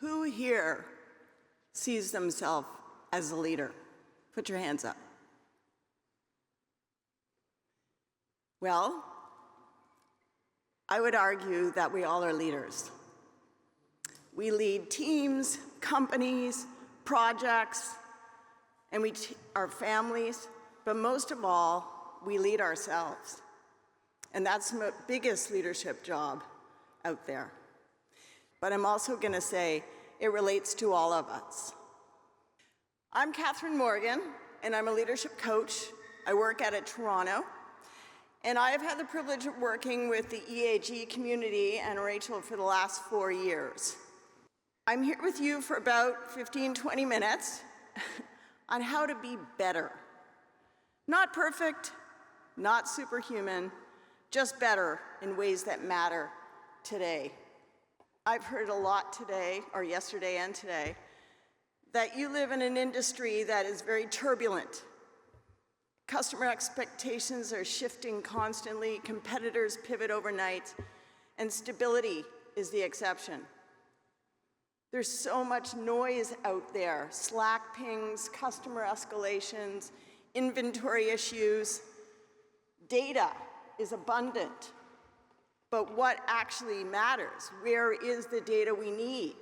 Who here sees themselves as a leader? Put your hands up. Well, I would argue that we all are leaders. We lead teams, companies, projects, and our families, but most of all, we lead ourselves. And that's the biggest leadership job out there. But I'm also going to say it relates to all of us. I'm Catherine Morgan, and I'm a leadership coach. I work at Toronto, and I have had the privilege of working with the EAG community and Rachel for the last 4 years. I'm here with you for about 15, 20 minutes on how to be better. Not perfect, not superhuman, just better in ways that matter today. I've heard a lot today, or yesterday and today, that you live in an industry that is very turbulent. Customer expectations are shifting constantly, competitors pivot overnight, and stability is the exception. There's so much noise out there, Slack pings, customer escalations, inventory issues. Data is abundant, but what actually matters? Where is the data we need?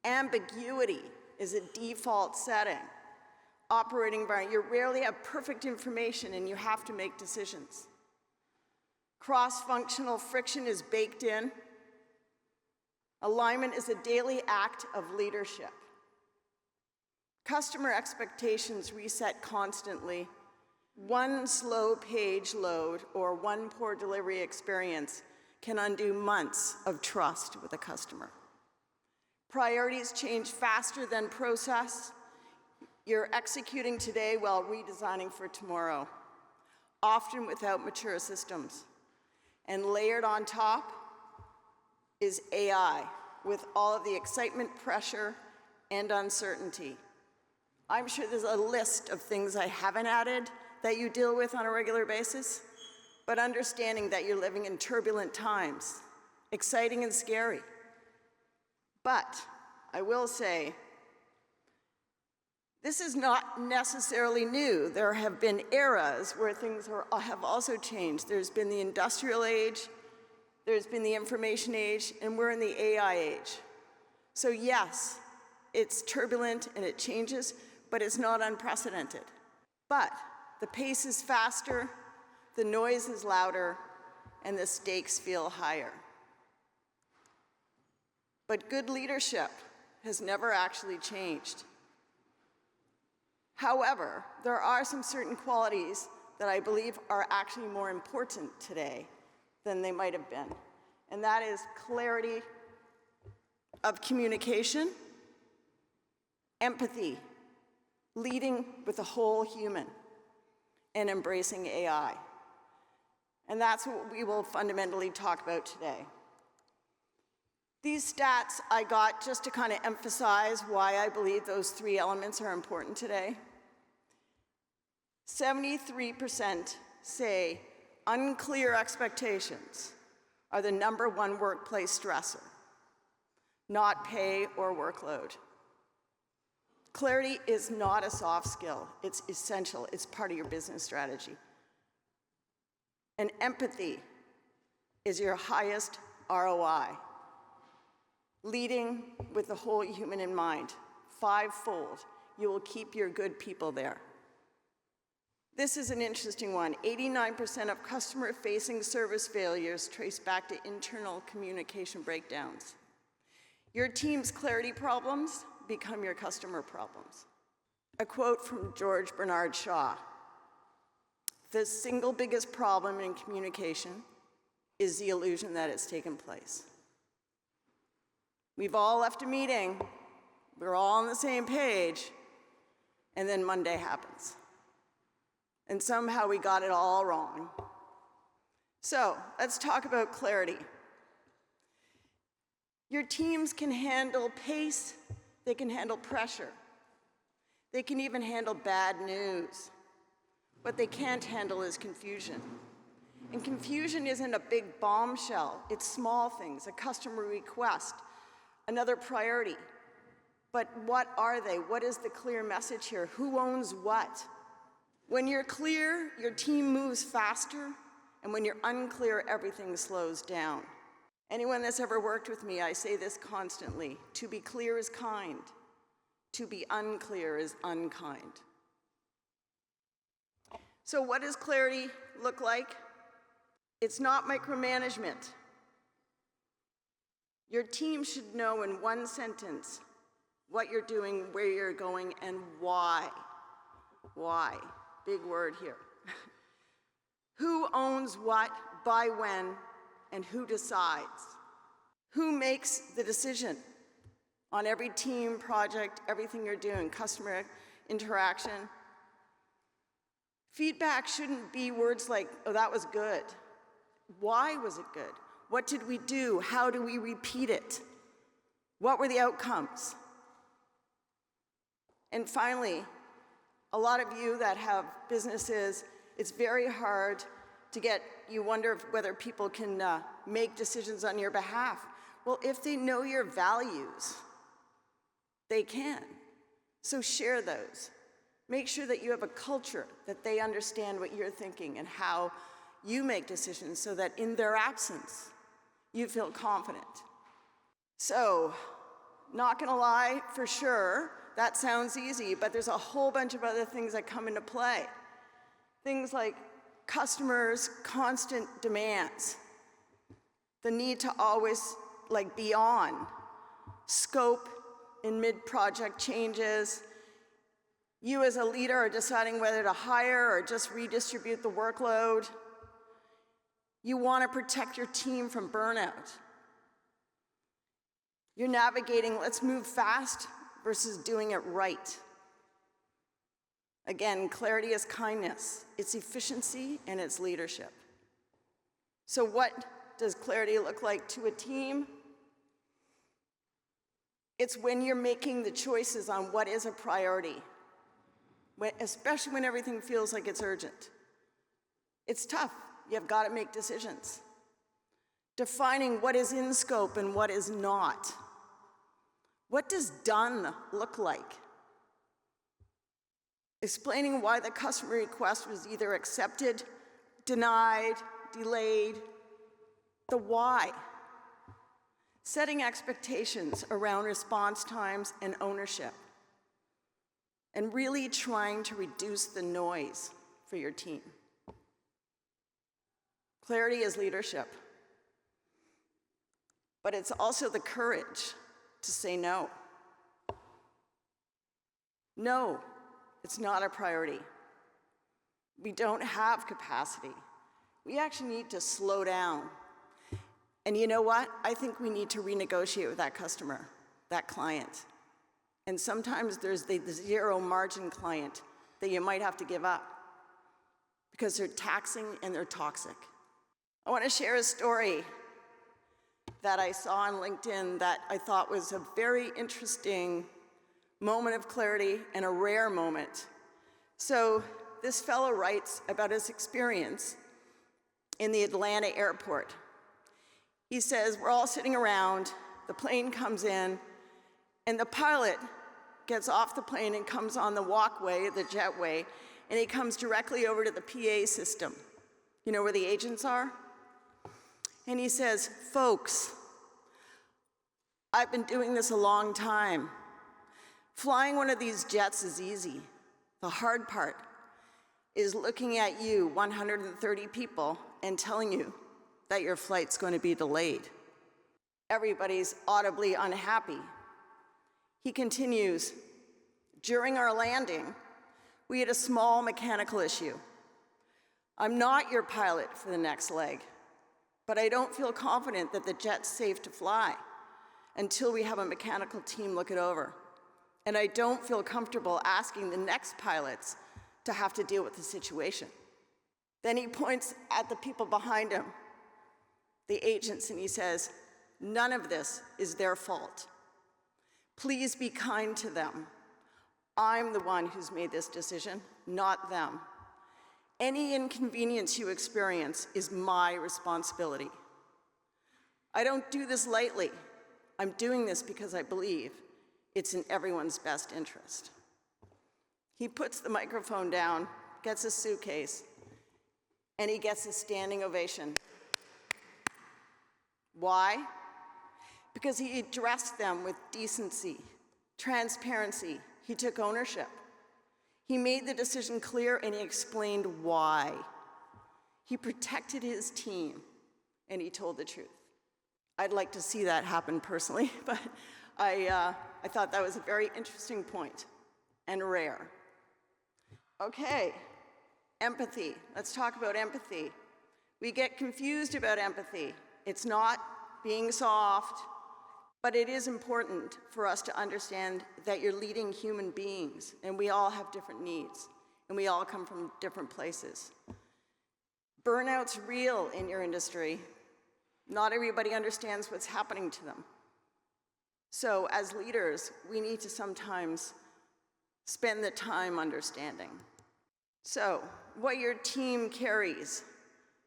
Ambiguity is a default setting. Operating environment, you rarely have perfect information and you have to make decisions. Cross-functional friction is baked in. Alignment is a daily act of leadership. Customer expectations reset constantly. One slow page load or one poor delivery experience can undo months of trust with a customer. Priorities change faster than process. You're executing today while redesigning for tomorrow, often without mature systems. And layered on top is AI, with all of the excitement, pressure, and uncertainty. I'm sure there's a list of things I haven't added that you deal with on a regular basis, but understanding that you're living in turbulent times, exciting and scary. But I will say, this is not necessarily new. There have been eras where things have also changed. There's been the industrial age, there's been the information age, and we're in the AI age. So yes, it's turbulent and it changes, but it's not unprecedented. But the pace is faster, the noise is louder, and the stakes feel higher. But good leadership has never actually changed. However, there are some certain qualities that I believe are actually more important today than they might have been. And that is clarity of communication, empathy, leading with the whole human, and embracing AI. And that's what we will fundamentally talk about today. These stats I got just to kind of emphasize why I believe those 3 elements are important today. 73% say unclear expectations are the #1 workplace stressor, not pay or workload. Clarity is not a soft skill. It's essential. It's part of your business strategy. And empathy is your highest ROI. Leading with the whole human in mind, 5-fold. You will keep your good people there. This is an interesting one. 89% of customer-facing service failures trace back to internal communication breakdowns. Your team's clarity problems become your customer problems. A quote from George Bernard Shaw: "The single biggest problem in communication is the illusion that it's taken place." We've all left a meeting, we're all on the same page, and then Monday happens. And somehow we got it all wrong. So let's talk about clarity. Your teams can handle pace, they can handle pressure, they can even handle bad news. What they can't handle is confusion. And confusion isn't a big bombshell, it's small things, a customer request, another priority. But what are they? What is the clear message here? Who owns what? When you're clear, your team moves faster, and when you're unclear, everything slows down. Anyone that's ever worked with me, I say this constantly: to be clear is kind, to be unclear is unkind. So what does clarity look like? It's not micromanagement. Your team should know in one sentence what you're doing, where you're going, and why. Why? Big word here. Who owns what, by when, and who decides? Who makes the decision on every team, project, everything you're doing, customer interaction? Feedback shouldn't be words like, oh, that was good. Why was it good? What did we do? How do we repeat it? What were the outcomes? And finally, a lot of you that have businesses, it's very hard to get, you wonder whether people can make decisions on your behalf. Well, if they know your values, they can. So share those. Make sure that you have a culture that they understand what you're thinking and how you make decisions so that in their absence, you feel confident. So, not gonna lie, for sure, that sounds easy, but there's a whole bunch of other things that come into play. Things like customers' constant demands, the need to always be on, scope in mid-project changes. You as a leader are deciding whether to hire or just redistribute the workload. You want to protect your team from burnout. You're navigating, let's move fast versus doing it right. Again, clarity is kindness. It's efficiency and it's leadership. So what does clarity look like to a team? It's when you're making the choices on what is a priority, especially when everything feels like it's urgent. It's tough. You've got to make decisions. Defining what is in scope and what is not. What does done look like? Explaining why the customer request was either accepted, denied, delayed. The why. Setting expectations around response times and ownership. And really trying to reduce the noise for your team. Clarity is leadership. But it's also the courage to say no. No, it's not a priority. We don't have capacity. We actually need to slow down. And you know what? I think we need to renegotiate with that customer, that client. And sometimes there's the zero margin client that you might have to give up because they're taxing and they're toxic. I want to share a story that I saw on LinkedIn that I thought was a very interesting moment of clarity and a rare moment. So this fellow writes about his experience in the Atlanta airport. He says, we're all sitting around, the plane comes in, and the pilot gets off the plane and comes on the walkway, the jetway, and he comes directly over to the PA system. You know where the agents are? And he says, folks, I've been doing this a long time. Flying one of these jets is easy. The hard part is looking at you, 130 people, and telling you that your flight's going to be delayed. Everybody's audibly unhappy. He continues, during our landing, we had a small mechanical issue. I'm not your pilot for the next leg, but I don't feel confident that the jet's safe to fly until we have a mechanical team look it over. And I don't feel comfortable asking the next pilots to have to deal with the situation. Then he points at the people behind him, the agents, and he says, none of this is their fault. Please be kind to them. I'm the one who's made this decision, not them. Any inconvenience you experience is my responsibility. I don't do this lightly. I'm doing this because I believe it's in everyone's best interest. He puts the microphone down, gets a suitcase, and he gets a standing ovation. Why? Because he addressed them with decency, transparency. He took ownership. He made the decision clear, and he explained why. He protected his team, and he told the truth. I'd like to see that happen personally, but I thought that was a very interesting point and rare. Okay, empathy. Let's talk about empathy. We get confused about empathy. It's not being soft, but it is important for us to understand that you're leading human beings, and we all have different needs, and we all come from different places. Burnout's real in your industry. Not everybody understands what's happening to them. So as leaders, we need to sometimes spend the time understanding. So, what your team carries.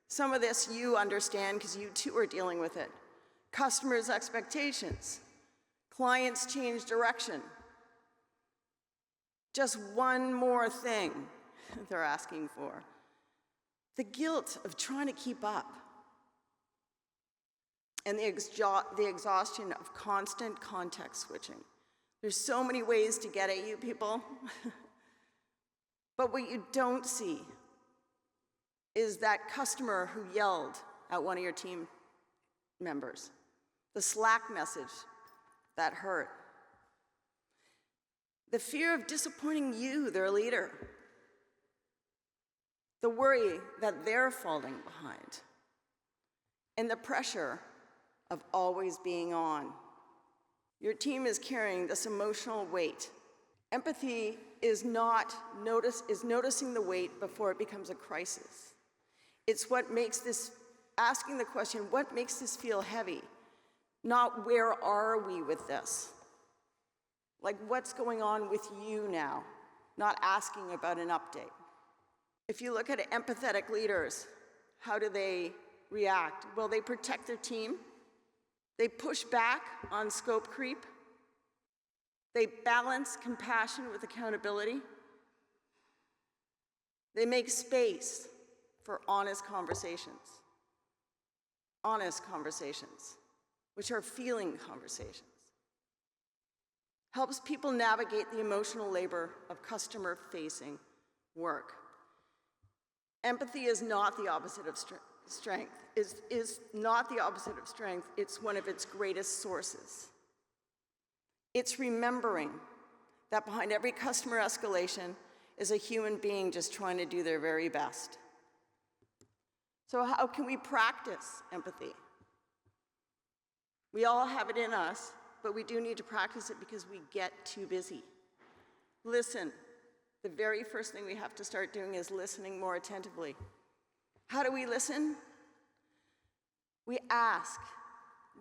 Some of this you understand because you too are dealing with it. Customers' expectations. Clients change direction. Just one more thing they're asking for. The guilt of trying to keep up. And the exhaustion of constant context switching. There's so many ways to get at you people. But what you don't see is that customer who yelled at one of your team members. The Slack message that hurt. The fear of disappointing you, their leader. The worry that they're falling behind. And the pressure of always being on. Your team is carrying this emotional weight. Empathy is noticing the weight before it becomes a crisis. It's what makes this, asking the question, what makes this feel heavy? Not where are we with this? Like what's going on with you now? Not asking about an update. If you look at empathetic leaders, how do they react? Well, they protect their team. They push back on scope creep. They balance compassion with accountability. They make space for honest conversations, which are feeling conversations. Helps people navigate the emotional labor of customer-facing work. Empathy is not the opposite of strength, is not the opposite of strength, it's one of its greatest sources. It's remembering that behind every customer escalation is a human being just trying to do their very best. So how can we practice empathy? We all have it in us, but we do need to practice it because we get too busy. Listen. The very first thing we have to start doing is listening more attentively. How do we listen? We ask,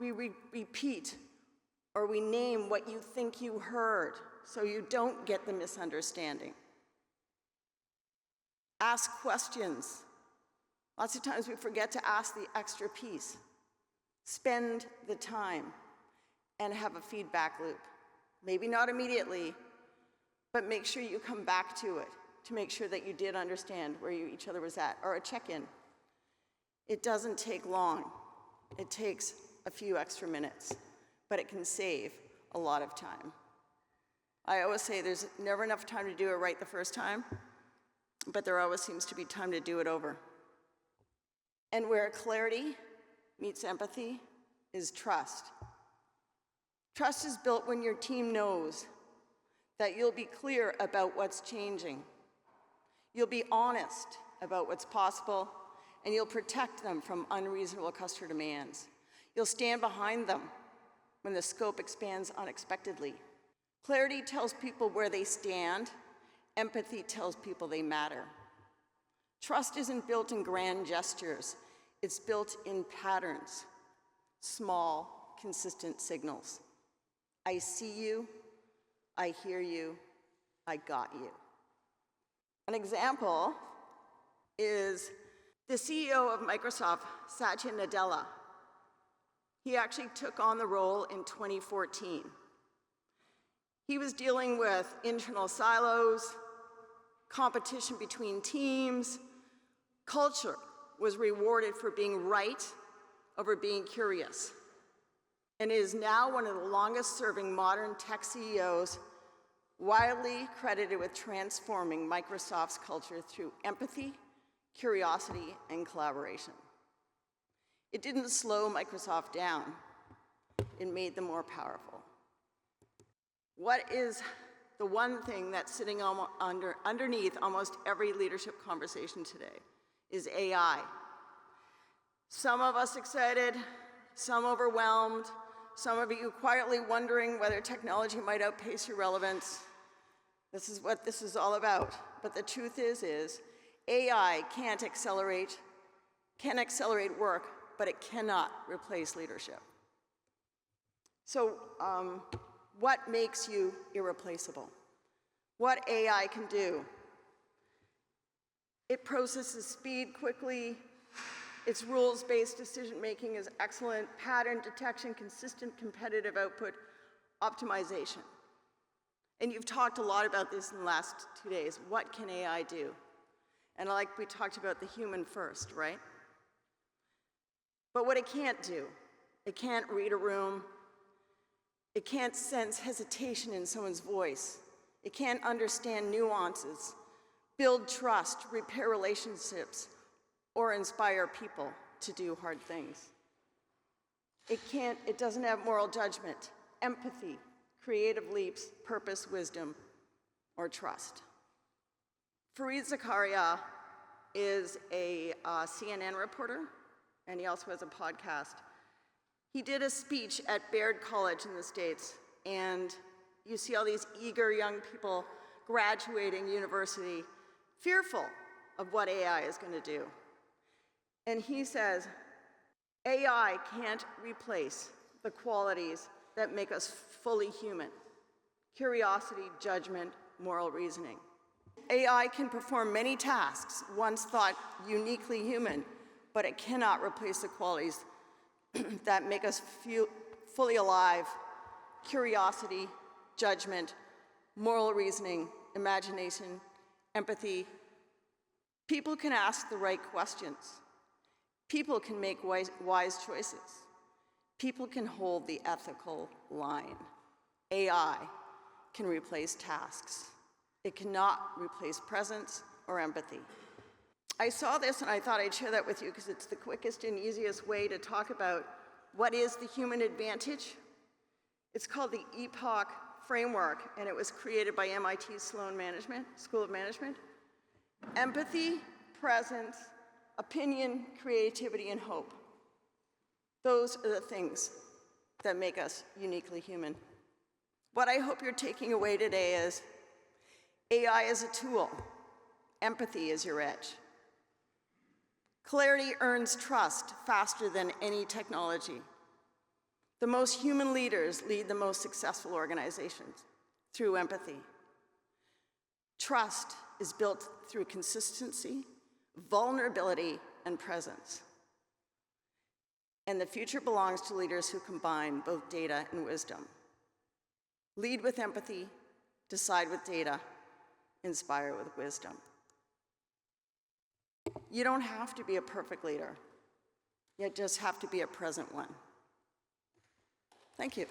we repeat, or we name what you think you heard so you don't get the misunderstanding. Ask questions. Lots of times we forget to ask the extra piece. Spend the time and have a feedback loop. Maybe not immediately, but make sure you come back to it to make sure that you did understand where each other was at, or a check-in. It doesn't take long. It takes a few extra minutes, but it can save a lot of time. I always say there's never enough time to do it right the first time, but there always seems to be time to do it over. And where clarity meets empathy is trust. Trust is built when your team knows that you'll be clear about what's changing. You'll be honest about what's possible, and you'll protect them from unreasonable customer demands. You'll stand behind them when the scope expands unexpectedly. Clarity tells people where they stand. Empathy tells people they matter. Trust isn't built in grand gestures. It's built in patterns, small, consistent signals. I see you. I hear you, I got you. An example is the CEO of Microsoft, Satya Nadella. He actually took on the role in 2014. He was dealing with internal silos, competition between teams. Culture was rewarded for being right over being curious, and is now one of the longest-serving modern tech CEOs, widely credited with transforming Microsoft's culture through empathy, curiosity, and collaboration. It didn't slow Microsoft down, it made them more powerful. What is the one thing that's sitting underneath almost every leadership conversation today is AI. Some of us excited, some overwhelmed, some of you quietly wondering whether technology might outpace your relevance. This is what this is all about. But the truth is AI can accelerate work, but it cannot replace leadership. So what makes you irreplaceable? What AI can do? It processes speed quickly. Its rules-based decision-making is excellent. Pattern detection, consistent competitive output, optimization. And you've talked a lot about this in the last 2 days. What can AI do? And like we talked about the human first, right? But what it can't do, it can't read a room. It can't sense hesitation in someone's voice. It can't understand nuances, build trust, repair relationships, or inspire people to do hard things. It doesn't have moral judgment, empathy, creative leaps, purpose, wisdom, or trust. Fareed Zakaria is a CNN reporter, and he also has a podcast. He did a speech at Baird College in the States, and you see all these eager young people graduating university, fearful of what AI is going to do. And he says, AI can't replace the qualities that make us fully human: curiosity, judgment, moral reasoning. AI can perform many tasks once thought uniquely human, but it cannot replace the qualities that make us feel fully alive: curiosity, judgment, moral reasoning, imagination, empathy. People can ask the right questions. People can make wise choices. People can hold the ethical line. AI can replace tasks. It cannot replace presence or empathy. I saw this and I thought I'd share that with you because it's the quickest and easiest way to talk about what is the human advantage. It's called the Epoch Framework, and it was created by MIT Sloan School of Management. Empathy, presence, opinion, creativity, and hope. Those are the things that make us uniquely human. What I hope you're taking away today is AI is a tool. Empathy is your edge. Clarity earns trust faster than any technology. The most human leaders lead the most successful organizations through empathy. Trust is built through consistency, vulnerability, and presence. And the future belongs to leaders who combine both data and wisdom. Lead with empathy, decide with data, inspire with wisdom. You don't have to be a perfect leader. You just have to be a present one. Thank you.